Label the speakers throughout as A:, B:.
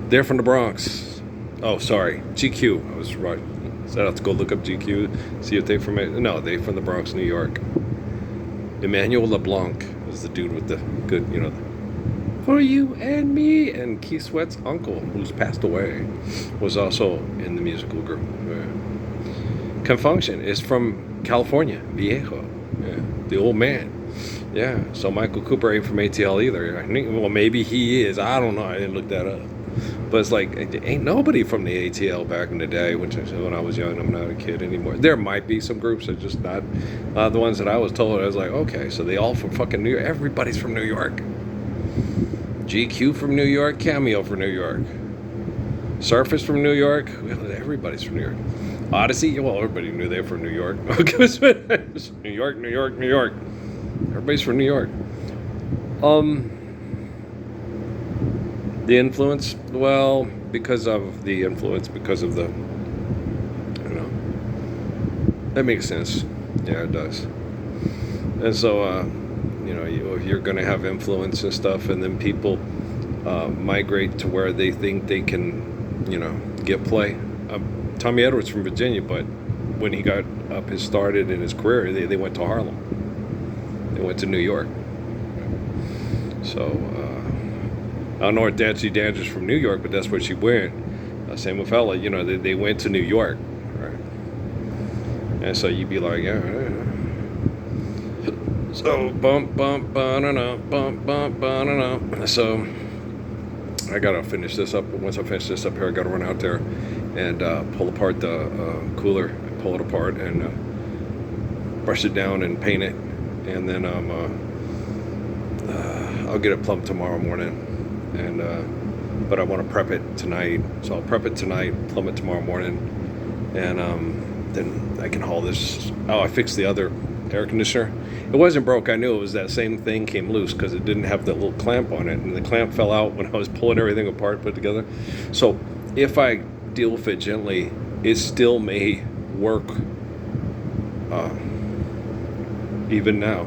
A: They're from the Bronx. Oh, sorry, GQ. I was right. So I have to go look up GQ, see if they from it. No, they from the Bronx, New York. Emmanuel LeBlanc is the dude with the good, for you and me. And Keith Sweat's uncle, who's passed away, was also in the musical group. Confunction is from California, Viejo. Yeah, the old man. Yeah, so Michael Cooper ain't from ATL either. Well, maybe he is. I don't know. I didn't look that up. But it's like, ain't nobody from the ATL back in the day, when I was young. I'm not a kid anymore. There might be some groups that just not the ones that I was told. I was like, okay, so they all from fucking New York. Everybody's from New York. GQ from New York, Cameo from New York. Surface from New York. Everybody's from New York. Odyssey, well, everybody knew they were from New York. New York, New York, New York. Everybody's from New York. The influence, well, because of the, that makes sense. Yeah, it does. And so, if you're going to have influence and stuff, and then people migrate to where they think they can, get play. Tommy Edwards from Virginia, but when he got up his started in his career, they went to Harlem. They went to New York. So, I don't know where Dancy Danger's from New York, but that's where she went. Same with Ella, they went to New York, right? And so you'd be like, yeah. So bump, banana. So I gotta finish this up. But once I finish this up here, I gotta run out there and pull apart the cooler, pull it apart, and brush it down and paint it, and then I'll get it plumbed tomorrow morning. And but I want to prep it tonight, so I'll prep it tonight, plumb it tomorrow morning, and then I can haul this. Oh, I fixed the other air conditioner. It wasn't broke. I knew it was that same thing came loose because it didn't have the little clamp on it, and the clamp fell out when I was pulling everything apart, put together. So if I deal with it gently, it still may work even now.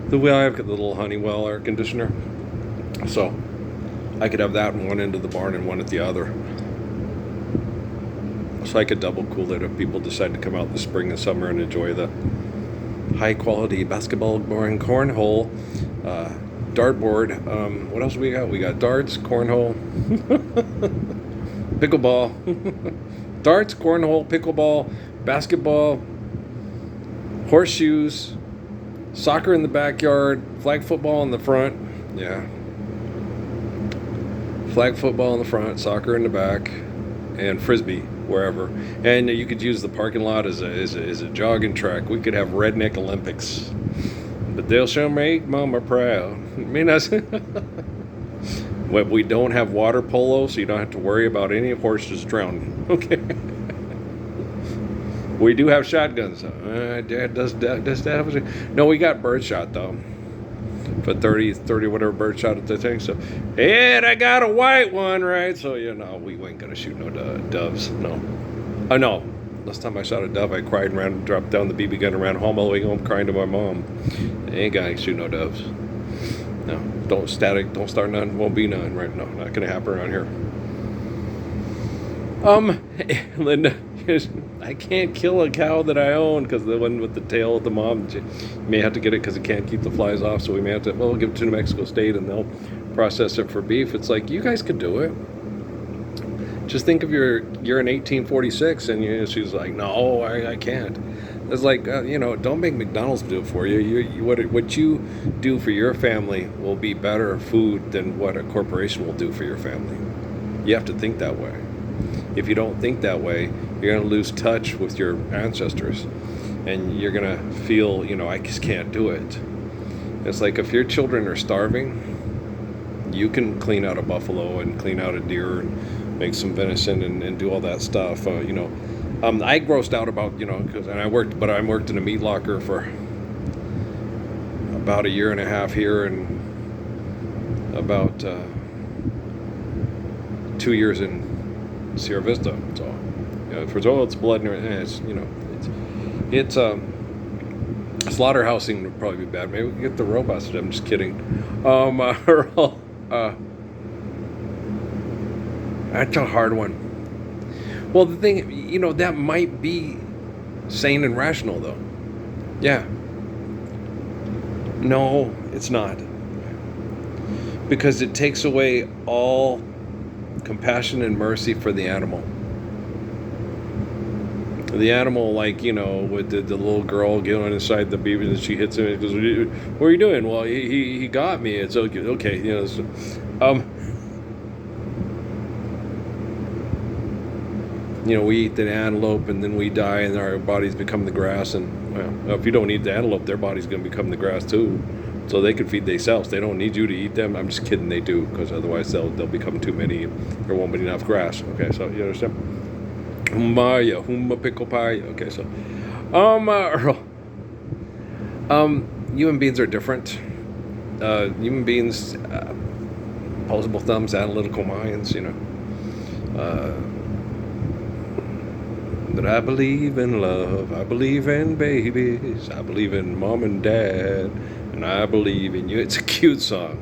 A: The way I have the little Honeywell air conditioner, so I could have that in one end of the barn and one at the other. So I could double cool it if people decide to come out in the spring and summer and enjoy the high quality basketball and cornhole, dartboard. What else we got? We got darts, cornhole, pickleball, darts, cornhole, pickleball, basketball, horseshoes, soccer in the backyard, flag football in the front. Yeah. Flag football in the front, soccer in the back, and frisbee wherever. And you could use the parking lot as a jogging track. We could have redneck Olympics, but they'll sure make Mama proud. I mean, that's we don't have water polo, so you don't have to worry about any horses drowning. Okay. We do have shotguns. Dad does Dad have a? No, we got birdshot though. For 30 whatever birdshot at the thing. So, and I got a white one, right? So, we ain't gonna shoot no doves. No. Oh, no. Last time I shot a dove, I cried and ran, dropped down the BB gun and ran home all the way home crying to my mom. Ain't gonna shoot no doves. No. Don't start none, won't be none, right? No, not gonna happen around here. Linda, I can't kill a cow that I own because the one with the tail of the mom may have to get it because it can't keep the flies off, so we may have to, we'll give it to New Mexico State and they'll process it for beef. It's like, you guys could do it. Just think of you're in 1846 and she's like, no, I can't. It's like, don't make McDonald's do it for you. What you do for your family will be better food than what a corporation will do for your family. You have to think that way. If you don't think that way, you're going to lose touch with your ancestors, and you're going to feel, I just can't do it. It's like if your children are starving, you can clean out a buffalo and clean out a deer and make some venison and do all that stuff. I grossed out about, because I worked in a meat locker for about a year and a half here, and about 2 years in Sierra Vista. So, it's blood and it's slaughterhousing would probably be bad. Maybe we can get the robots. I'm just kidding. That's a hard one. Well, the thing, that might be sane and rational, though. Yeah. No, it's not. Because it takes away all compassion and mercy for the animal. The animal, like, with the little girl going inside the beaver and she hits him and goes, "What are you doing?" "Well, he got me." It's okay. Okay, so, we eat the antelope and then we die and our bodies become the grass. And, well, if you don't eat the antelope, their body's going to become the grass too. So they can feed themselves. They don't need you to eat them. I'm just kidding, they do, because otherwise they'll become too many. There won't be enough grass. Okay, so you understand? Humma pickle pie. Okay, so, Earl. Human beings are different. Human beings, opposable thumbs, analytical minds, That I believe in love, I believe in babies, I believe in mom and dad, and I believe in you. It's a cute song.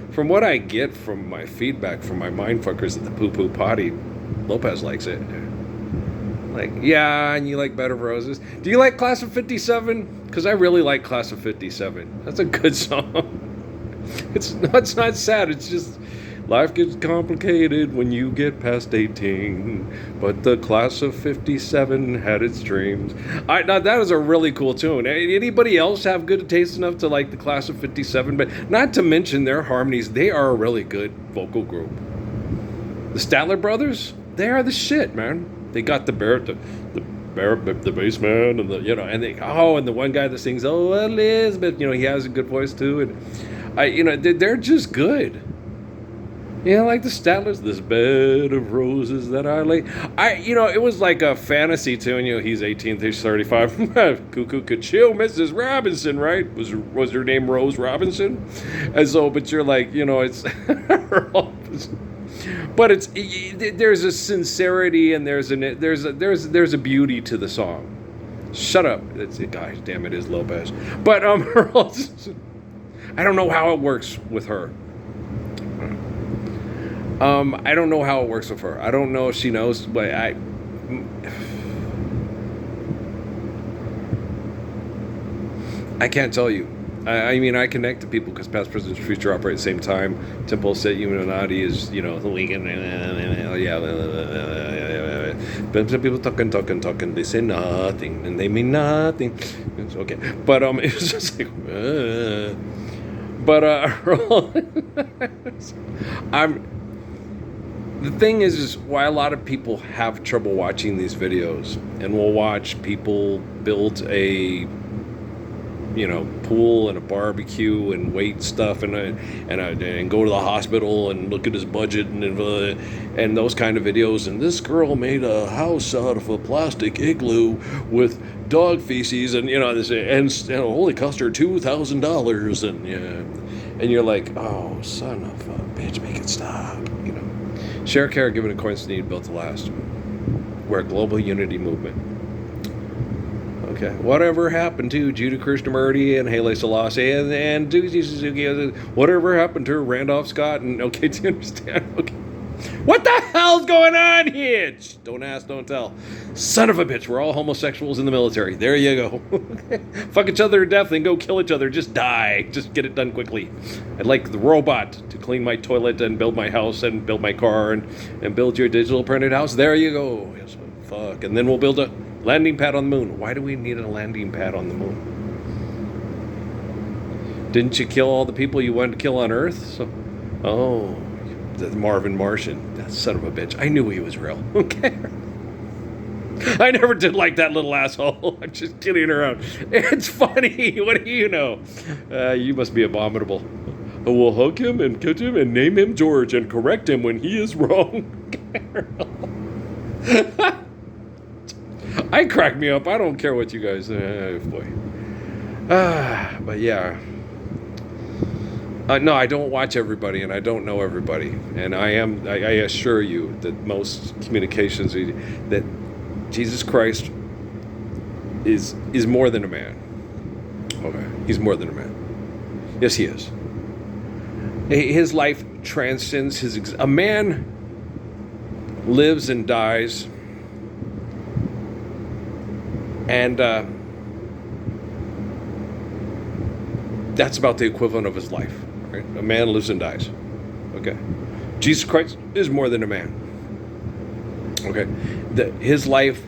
A: From what I get from my feedback from my mindfuckers at the Poo Poo Potty, Lopez likes it. Like, yeah, and you like Bed of Roses. Do you like Class of 57? Because I really like Class of 57. That's a good song. It's not sad, it's just... Life gets complicated when you get past 18, but the Class of 57 had its dreams. Now that was a really cool tune. Anybody else have good taste enough to like the Class of 57? But not to mention their harmonies, they are a really good vocal group. The Statler Brothers, they are the shit, man. They got the bass man, and and the one guy that sings, "Oh Elizabeth," he has a good voice too, and they're just good. Like the Statlers, this bed of roses that I lay. It was like a fantasy tune. He's 18, he's 35. Cuckoo could chill, Mrs. Robinson, right? Was her name Rose Robinson? And so, but you're like, it's, but there's a sincerity and there's a beauty to the song. Shut up! Gosh damn, it is Lopez. But I don't know how it works with her. I don't know how it works with her. I don't know if she knows, but I can't tell you. I connect to people because past, present, future operate at the same time. Temple set Illuminati is, the weekend. But some people talking. They say nothing, and they mean nothing. It's okay. But it's just like, The thing is why a lot of people have trouble watching these videos, and will watch people build a, pool and a barbecue and weight stuff and go to the hospital and look at his budget and those kind of videos. And this girl made a house out of a plastic igloo with dog feces and and it only cost her $2,000 and you're like, oh, son of a bitch, make it stop. Share care, given a coins need built to last. We're a global unity movement. Okay. Whatever happened to Judah Krishnamurti and Haile Selassie and Suzuki Suzuki? Whatever happened to Randolph Scott? And okay, do you understand? Okay. What the hell's going on here? Shh, don't ask, don't tell. Son of a bitch, we're all homosexuals in the military. There you go. Fuck each other to death and go kill each other. Just die. Just get it done quickly. I'd like the robot to clean my toilet and build my house and build my car and build your digital printed house. There you go. Yes, fuck. And then we'll build a landing pad on the moon. Why do we need a landing pad on the moon? Didn't you kill all the people you wanted to kill on Earth? The Marvin Martian. That son of a bitch. I knew he was real. Who cares? I never did like that little asshole. I'm just kidding around. It's funny. What do you know? You must be abominable. We'll hug him and catch him and name him George and correct him when he is wrong. I crack me up. I don't care what you guys... boy. But yeah... no, I don't watch everybody, and I don't know everybody. And I assure you that most communications, that Jesus Christ is more than a man. Okay, he's more than a man. Yes, he is. His life transcends a man lives and dies, and that's about the equivalent of his life. Right? A man lives and dies. Okay. Jesus Christ is more than a man. Okay. His life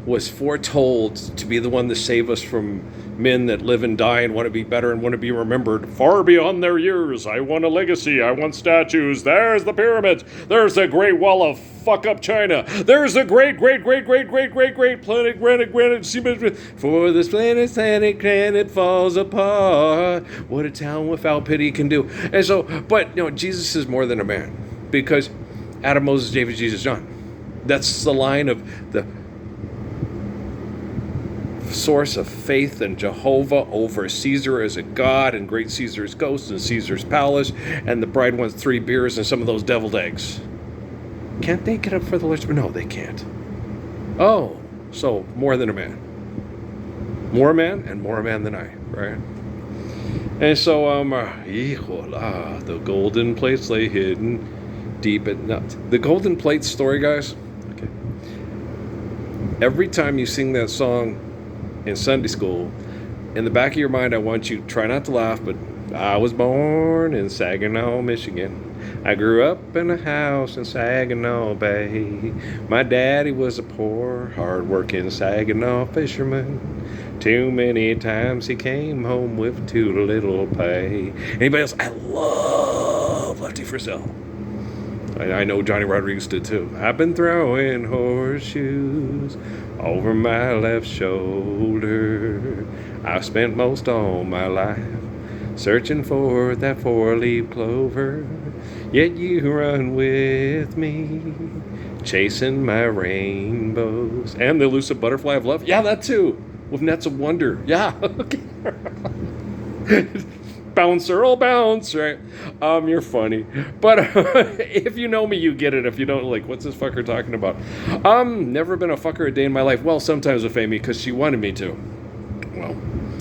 A: was foretold to be the one to save us from men that live and die and want to be better and want to be remembered far beyond their years. I want a legacy. I want statues. There's the pyramids. There's the Great Wall of fuck up China. There's the great planet granite. For this planet falls apart. What a town without pity can do. And so, but Jesus is more than a man, because Adam, Moses, David, Jesus, John. That's the line of the source of faith in Jehovah over Caesar as a god, and great Caesar's ghost and Caesar's palace, and the bride wants 3 beers and some of those deviled eggs. Can't they get up for the Lord's? No, they can't. Oh, so more than a man. More a man, and more a man than I, right? And so, the golden plates lay hidden deep at nuts. The golden plates story, guys. Okay. Every time you sing that song in Sunday school, in the back of your mind, I want you to try not to laugh, but I was born in Saginaw, Michigan. I grew up in a house in Saginaw Bay. My daddy was a poor, hard-working Saginaw fisherman. Too many times he came home with too little pay. Anybody else? I love Lefty Frizzell. I know Johnny Rodriguez did too. I've been throwing horseshoes over my left shoulder. I've spent most all my life searching for that 4-leaf clover. Yet you run with me, chasing my rainbows. And the elusive butterfly of love. Yeah, that too. With nets of wonder. Yeah. Bounce, Earl, bounce, right? You're funny. But if you know me, you get it. If you don't, like, what's this fucker talking about? Never been a fucker a day in my life. Well, sometimes with Amy, because she wanted me to. Well,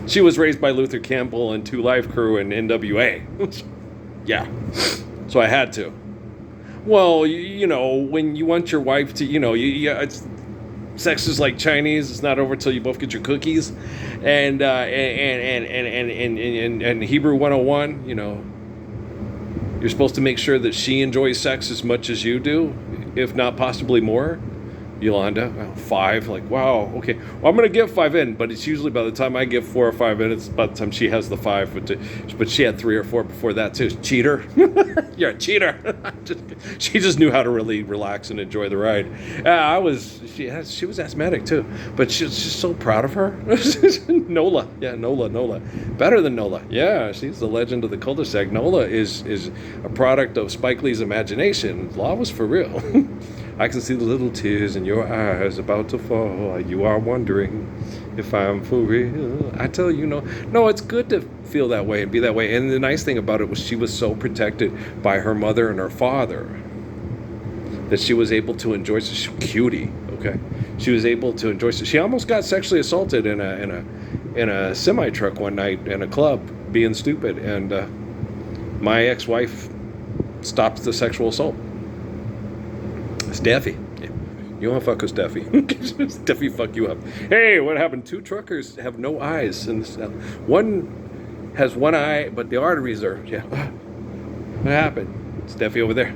A: she was raised by Luther Campbell and 2 Live Crew and NWA. Yeah. So I had to. Well, when you want your wife to, it's... Sex is like Chinese. It's not over till you both get your cookies, and Hebrew 101. You're supposed to make sure that she enjoys sex as much as you do, if not possibly more. Yolanda, 5. Like, wow, okay. Well, I'm gonna give 5 in, but it's usually by the time I give 4 or 5 in, it's by the time she has the 5. But she had 3 or 4 before that too. Cheater. You're a cheater. She just knew how to really relax and enjoy the ride. She was asthmatic too, but she's just so proud of her. Nola, yeah, Nola, better than Nola. Yeah, she's the legend of the cul-de-sac. Nola is a product of Spike Lee's imagination. Law was for real. I can see the little tears in your eyes about to fall. You are wondering if I'm for real. I tell you, no, it's good to feel that way and be that way. And the nice thing about it was she was so protected by her mother and her father that she was able to enjoy. She was cutie, okay. She was able to enjoy. She almost got sexually assaulted in a semi truck one night in a club, being stupid, and my ex-wife stopped the sexual assault. Steffi. Yeah. You want to fuck with Steffi. Steffi fuck you up. Hey, what happened? 2 truckers have no eyes. And one has one eye, but the arteries are... Yeah. What happened? Steffi over there.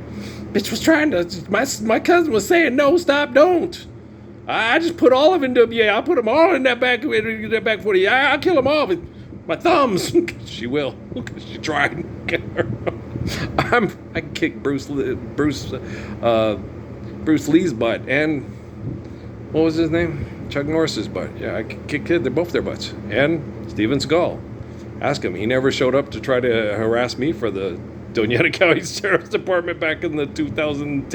A: Bitch was trying to... My cousin was saying, no, stop, don't. I just put all of NWA. I'll put them all in that back 40. I'll kill them all with my thumbs. She will. She tried. I can kick Bruce Lee's butt, and what was his name? Chuck Norris's butt. Yeah, I kicked they're both their butts. And Steven Seagal. Ask him. He never showed up to try to harass me for the Donetta County Sheriff's Department back in the 2000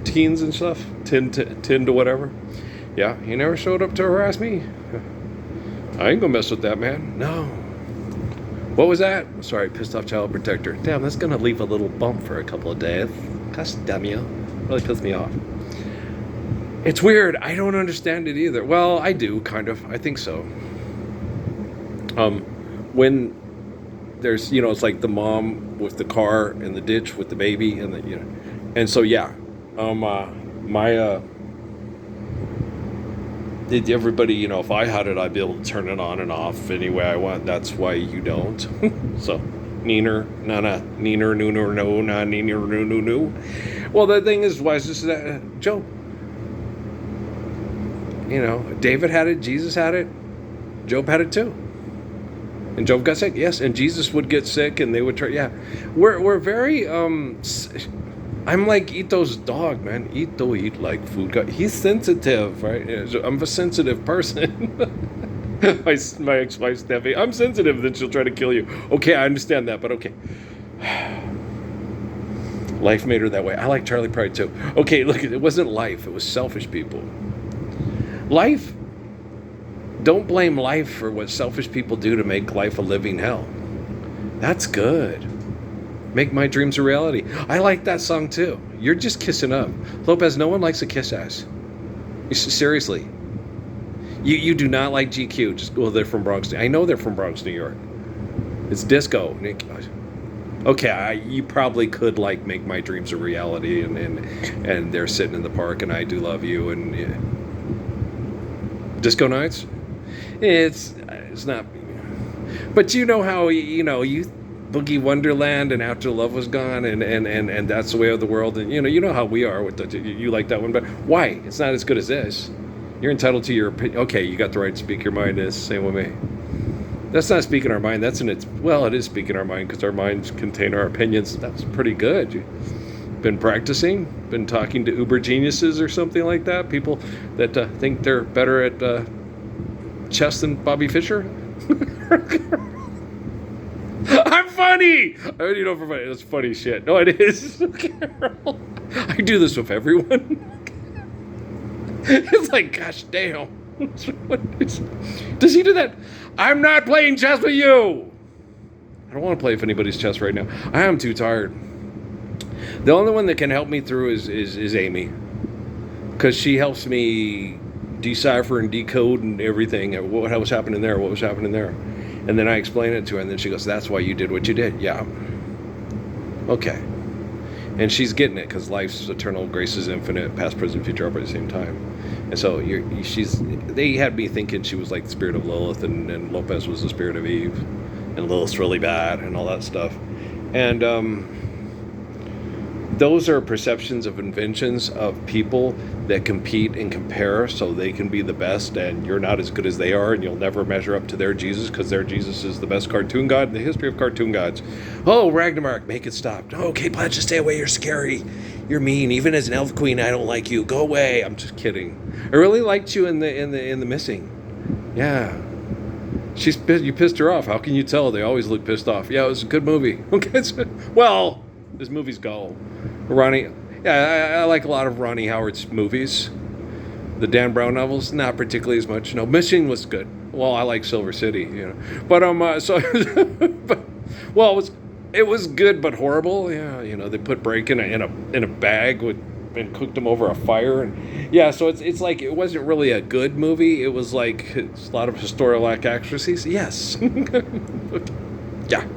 A: teens and stuff. 10 to whatever. Yeah, he never showed up to harass me. I ain't gonna mess with that man. No. What was that? Sorry, pissed off child protector. Damn, that's gonna leave a little bump for a couple of days. Gosh damn you. Really pissed me off. It's weird. I don't understand it either. Well, I do, kind of. I think so. When there's, it's like the mom with the car in the ditch with the baby and and so, yeah, My everybody, if I had it, I'd be able to turn it on and off any way I want. That's why you don't. So, neener, na, neener, nooner, no, na, neener, no, no, no. Well, the thing is, why is this that? Job. David had it, Jesus had it, Job had it too. And Job got sick, yes, and Jesus would get sick, and they would try. Yeah, we're very. I'm like Ito's dog, man. Ito eat like food. He's sensitive, right? I'm a sensitive person. my ex-wife's Steffi. I'm sensitive, then she'll try to kill you. Okay, I understand that, but okay. Life made her that way. I like Charlie Pride too. Okay, look, it wasn't life. It was selfish people. Life. Don't blame life for what selfish people do to make life a living hell. That's good. Make my dreams a reality. I like that song too. You're just kissing up. Lopez, no one likes a kiss ass. Seriously. You do not like GQ. They're from Bronx. I know they're from Bronx, New York. It's disco. Okay, you probably could like Make My Dreams a Reality, and they're sitting in the park, and I Do Love You, and yeah. Disco Nights. It's not. But you know how you Boogie Wonderland and After Love Was Gone, and That's the Way of the World, and you know how we are with you like that one, but why? It's not as good as this. You're entitled to your opinion. Okay, you got the right to speak your mind. It's the same with me. That's not speaking our mind. It is speaking our mind, because our minds contain our opinions. That's pretty good. You've been practicing, been talking to uber geniuses or something like that. People that think they're better at chess than Bobby Fischer. I'm funny. For funny. That's funny shit. No, it is. I do this with everyone. It's like, gosh damn. Does he do that? I'm not playing chess with you. I don't want to play with anybody's chess right now. I am too tired. The only one that can help me through is Amy, because she helps me decipher and decode and everything. What was happening there? What was happening there? And then I explain it to her, and then she goes, "That's why you did what you did." Yeah. Okay. And she's getting it, because life's eternal, grace is infinite, past, present, future, all at the same time. And so they had me thinking she was like the spirit of Lilith, and Lopez was the spirit of Eve, and Lilith's really bad, and all that stuff. And those are perceptions of inventions of people that compete and compare so they can be the best, and you're not as good as they are, and you'll never measure up to their Jesus, because their Jesus is the best cartoon god in the history of cartoon gods. Oh, Ragnarok, make it stop. Oh, okay, Blanche, stay away, you're scary. You're mean. Even as an elf queen, I don't like you. Go away. I'm just kidding. I really liked you in the Missing. Yeah. You pissed her off. How can you tell? They always look pissed off. Yeah, it was a good movie. Okay. Well, this movie's go. Ronnie. Yeah, I like a lot of Ronnie Howard's movies. The Dan Brown novels, not particularly as much. No, Missing was good. Well, I like Silver City, But it was good but horrible. Yeah, they put Brake in a bag and cooked him over a fire, and yeah. So it's like it wasn't really a good movie. It was like it's a lot of historical accuracies. Yes. Yeah.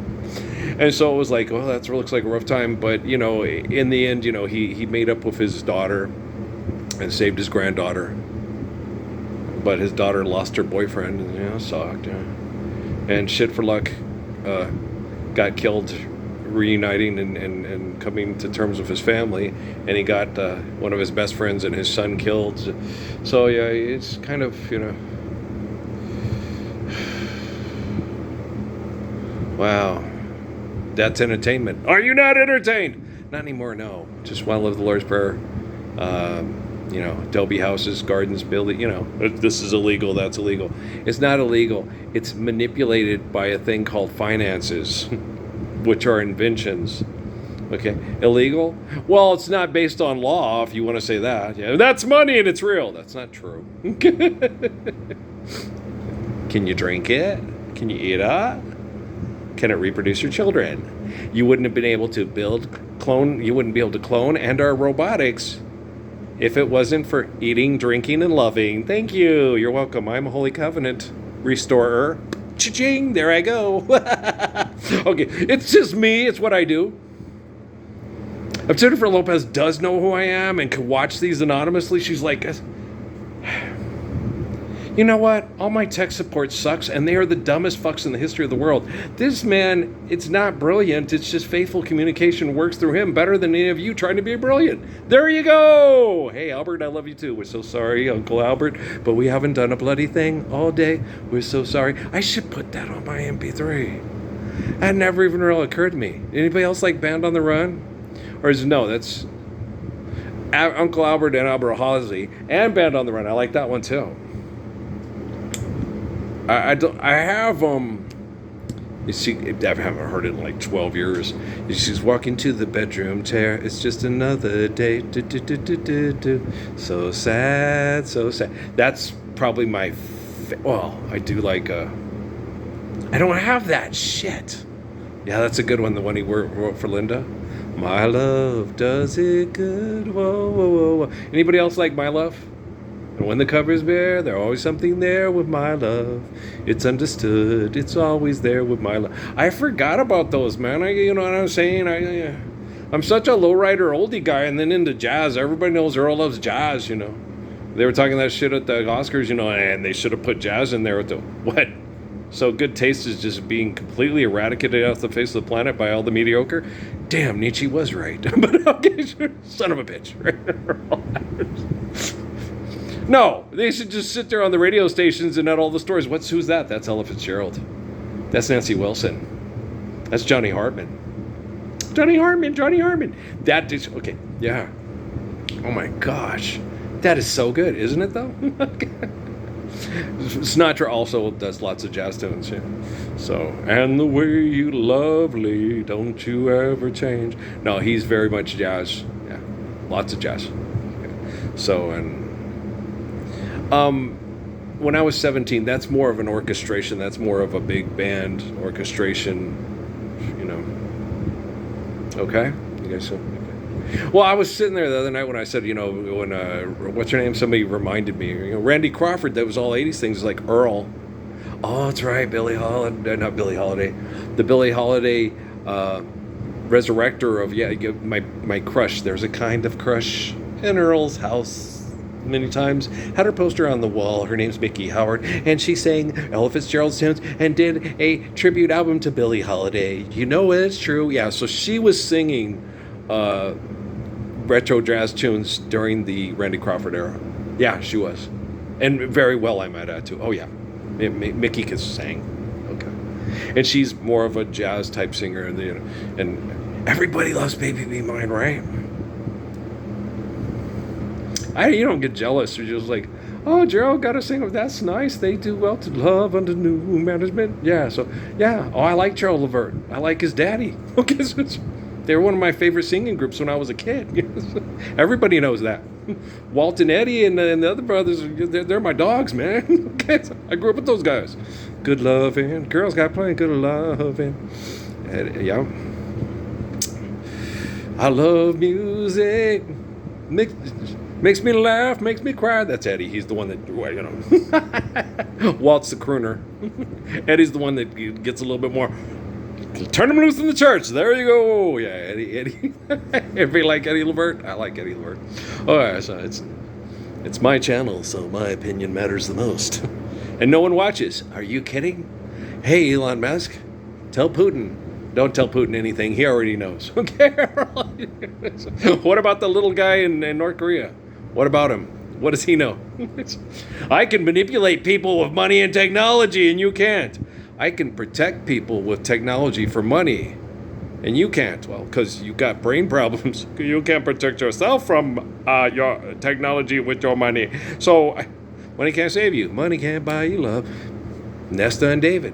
A: And so it was like, well, that looks like a rough time. But, in the end, he made up with his daughter and saved his granddaughter. But his daughter lost her boyfriend, and, sucked. Yeah. And shit for luck, got killed reuniting and coming to terms with his family. And he got one of his best friends and his son killed. So, yeah, it's kind of, Wow. That's entertainment. Are you not entertained? Not anymore, no. Just want to live the Lord's Prayer. Adobe houses, gardens, building, this is illegal, that's illegal. It's not illegal. It's manipulated by a thing called finances, which are inventions. Okay, illegal? Well, it's not based on law, if you want to say that. Yeah, that's money and it's real. That's not true. Can you drink it? Can you eat it? Can it reproduce your children? You wouldn't have been able to clone and our robotics if it wasn't for eating, drinking, and loving. Thank you. You're welcome. I'm a Holy Covenant restorer. Cha-ching, there I go. Okay, it's just me. It's what I do. If Jennifer Lopez does know who I am and can watch these anonymously, she's like, you know what? All my tech support sucks, and they are the dumbest fucks in the history of the world. This man, it's not brilliant. It's just faithful communication works through him better than any of you trying to be brilliant. There you go. Hey, Albert, I love you too. We're so sorry, Uncle Albert, but we haven't done a bloody thing all day. We're so sorry. I should put that on my MP3. That never even really occurred to me. Anybody else like Band on the Run? Or is no, that's Uncle Albert and Albert Halsey and Band on the Run. I like that one too. I have you see, I haven't heard it in like 12 years. She's walking to the bedroom chair. It's just another day. Do, do, do, do, do, do. So sad, so sad. That's probably my well, I do like I don't have that shit. Yeah, that's a good one, the one he wrote for Linda. My love does it good. Whoa, whoa, whoa, whoa. Anybody else like My Love? And when the cover's bare, there's always something there with my love. It's understood. It's always there with my love. I forgot about those, man. You know what I'm saying? I'm such a lowrider oldie guy, and then into jazz. Everybody knows Earl loves jazz, you know. They were talking that shit at the Oscars, you know, and they should have put jazz in there with the what? So good taste is just being completely eradicated off the face of the planet by all the mediocre. Damn, Nietzsche was right. But okay, son of a bitch. No, they should just sit there on the radio stations and at all the stores. Who's that? That's Ella Fitzgerald. That's Nancy Wilson. That's Johnny Hartman. Johnny Hartman. That is, okay, yeah. Oh my gosh. That is so good, isn't it though? Sinatra also does lots of jazz tunes, yeah. So, and the way you lovely, don't you ever change. No, he's very much jazz. Yeah, lots of jazz. Yeah. So, and when I was 17, that's more of an orchestration. That's more of a big band orchestration, you know. Okay? You guys so? Okay. Well, I was sitting there the other night when I said, you know, when, what's her name? Somebody reminded me, you know, Randy Crawford, that was all 80s things, like Earl. Oh, that's right, Billie Holiday, not Billie Holiday. The Billie Holiday, resurrector of, yeah, my crush. There's a kind of crush in Earl's house. Many times, had her poster on the wall. Her name's Mickey Howard, and she sang Ella Fitzgerald's tunes and did a tribute album to Billie Holiday. You know it's true, yeah. So she was singing retro jazz tunes during the Randy Crawford era. Yeah, she was, and very well, I might add too. Oh yeah, Mickey could sing. Okay, and she's more of a jazz type singer, and you know, and everybody loves Baby Be Mine, right? You don't get jealous. You're just like, oh, Gerald got to sing. That's nice. They do well to love under new management. Yeah, so, yeah. Oh, I like Gerald Levert. I like his daddy. Okay, so they were one of my favorite singing groups when I was a kid. Everybody knows that. Walt and Eddie and the other brothers, they're my dogs, man. Okay, so I grew up with those guys. Good loving. Girls got plenty good loving. Yeah. I love music. Makes me laugh, makes me cry. That's Eddie. He's the one that, you know, Walt's the crooner. Eddie's the one that gets a little bit more, turn him loose in the church. There you go. Yeah, Eddie. If you like Eddie Levert, I like Eddie Levert. All right, so it's my channel, so my opinion matters the most. And no one watches. Are you kidding? Hey, Elon Musk, tell Putin. Don't tell Putin anything. He already knows. Okay. What about the little guy in North Korea? What about him? What does he know? I can manipulate people with money and technology, and you can't. I can protect people with technology for money, and you can't. Well, because you got brain problems. You can't protect yourself from your technology with your money. So money can't save you. Money can't buy you love. Nesta and David.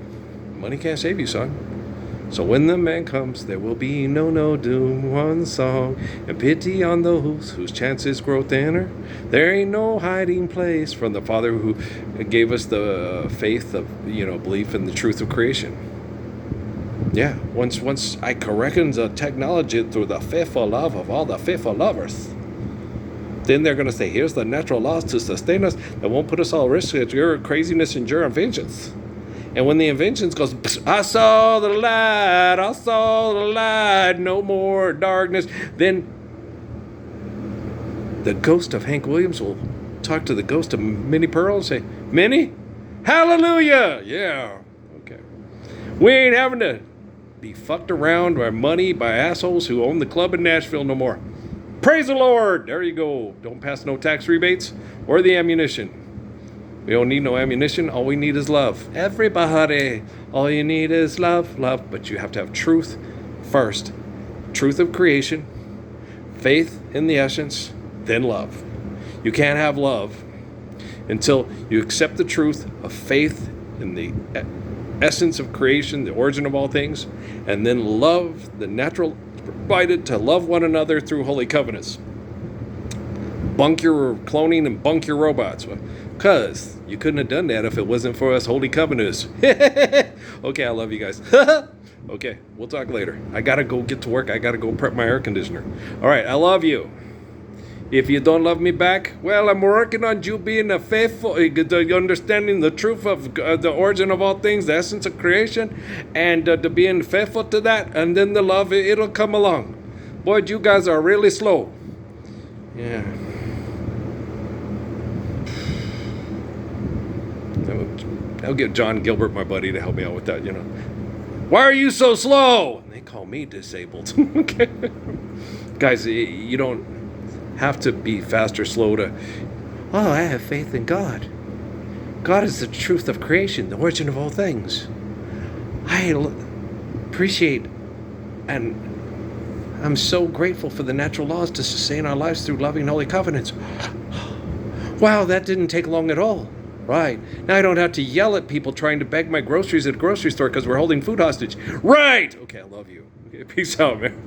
A: Money can't save you, son. So when the man comes, there will be no doom, one song, and pity on those whose chances grow thinner. There ain't no hiding place from the Father who gave us the faith of, you know, belief in the truth of creation. Yeah, once I correction the technology through the faithful love of all the faithful lovers, then they're going to say, here's the natural laws to sustain us that won't put us all at risk at your craziness and your inventions. And when the inventions goes, I saw the light, no more darkness, then the ghost of Hank Williams will talk to the ghost of Minnie Pearl and say, Minnie, hallelujah! Yeah, okay. We ain't having to be fucked around by money by assholes who own the club in Nashville no more. Praise the Lord! There you go. Don't pass no tax rebates or the ammunition. We don't need no ammunition. All we need is love. Everybody, all you need is love, love. But you have to have truth first. Truth of creation, faith in the essence, then love. You can't have love until you accept the truth of faith in the essence of creation, the origin of all things, and then love the natural provided to love one another through holy covenants. Bunk your cloning and bunk your robots. Because you couldn't have done that if it wasn't for us holy covenants. Okay, I love you guys. Okay, we'll talk later. I gotta go get to work. I gotta go prep my air conditioner. All right, I love you. If you don't love me back, well, I'm working on you being a faithful, understanding the truth of the origin of all things, the essence of creation, and to being faithful to that, and then the love, it'll come along. Boy, you guys are really slow. Yeah. I'll get John Gilbert, my buddy, to help me out with that, Why are you so slow? And they call me disabled. Okay. Guys, you don't have to be fast or slow to, I have faith in God. God is the truth of creation, the origin of all things. I appreciate and I'm so grateful for the natural laws to sustain our lives through loving holy covenants. Wow, that didn't take long at all. Right. Now I don't have to yell at people trying to beg my groceries at a grocery store because we're holding food hostage. Right. Okay, I love you. Okay, peace out, man.